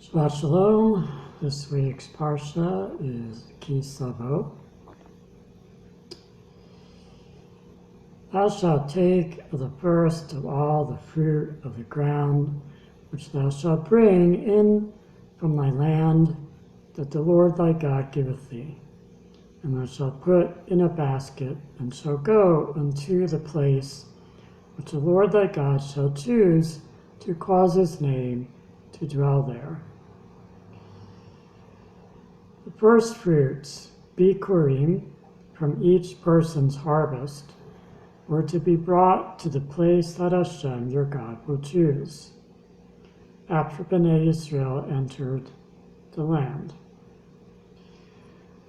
Shabbat Shalom. This week's parsha is Ki Savo. Thou shalt take of the first of all the fruit of the ground, which thou shalt bring in from thy land, that the Lord thy God giveth thee. And thou shalt put in a basket, and shalt go unto the place which the Lord thy God shall choose to cause his name to dwell there. The first fruits, bikurim, from each person's harvest, were to be brought to the place that Hashem your God will choose, after Bnei Israel entered the land.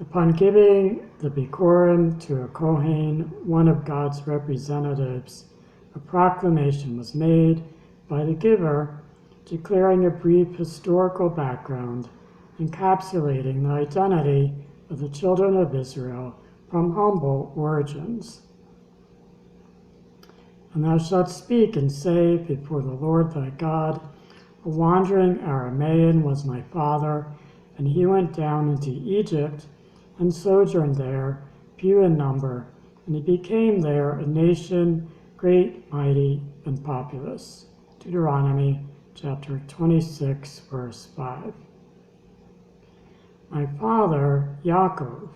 Upon giving the bikurim to a Kohen, one of God's representatives, a proclamation was made by the giver declaring a brief historical background encapsulating the identity of the children of Israel from humble origins. And thou shalt speak and say before the Lord thy God, a wandering Aramean was my father, and he went down into Egypt and sojourned there, few in number, and he became there a nation great, mighty, and populous. Deuteronomy chapter 26, verse 5. My father, Yaakov,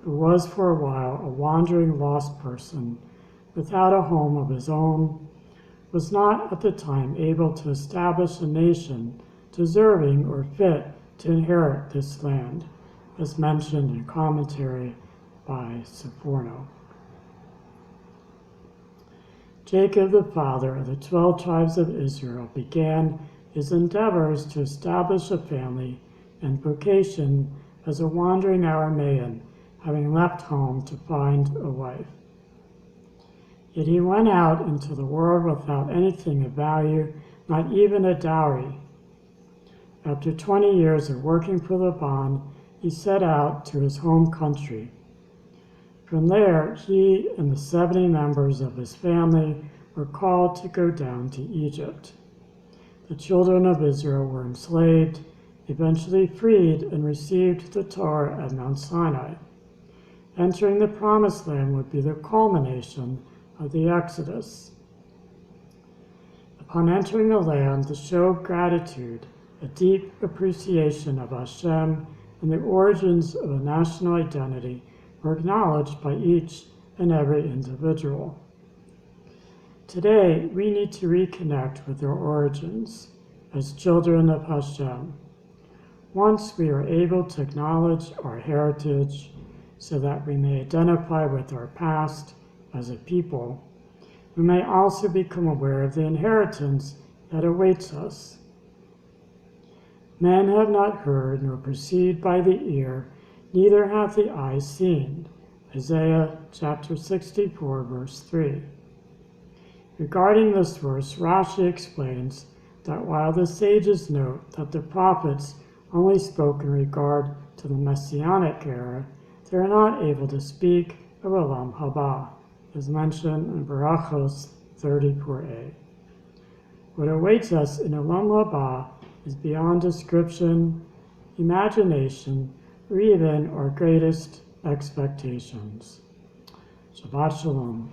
who was for a while a wandering lost person without a home of his own, was not at the time able to establish a nation deserving or fit to inherit this land, as mentioned in commentary by Sephorno. Jacob, the father of the 12 tribes of Israel, began his endeavors to establish a family and vocation as a wandering Aramean, having left home to find a wife. Yet he went out into the world without anything of value, not even a dowry. After 20 years of working for Laban, he set out to his home country. From there, he and the 70 members of his family were called to go down to Egypt. The children of Israel were enslaved, eventually freed, and received the Torah at Mount Sinai. Entering the Promised Land would be the culmination of the Exodus. Upon entering the land, to show gratitude, a deep appreciation of Hashem, and the origins of a national identity were acknowledged by each and every individual. Today, we need to reconnect with our origins as children of Hashem. Once we are able to acknowledge our heritage so that we may identify with our past as a people, we may also become aware of the inheritance that awaits us. Men have not heard nor perceived by the ear, neither hath the eye seen. Isaiah chapter 64, verse 3. Regarding this verse, Rashi explains that while the sages note that the prophets only spoke in regard to the Messianic era, they are not able to speak of Olam Haba, as mentioned in Barachos 34a. What awaits us in Olam Haba is beyond description, imagination, or even our greatest expectations. Shabbat Shalom.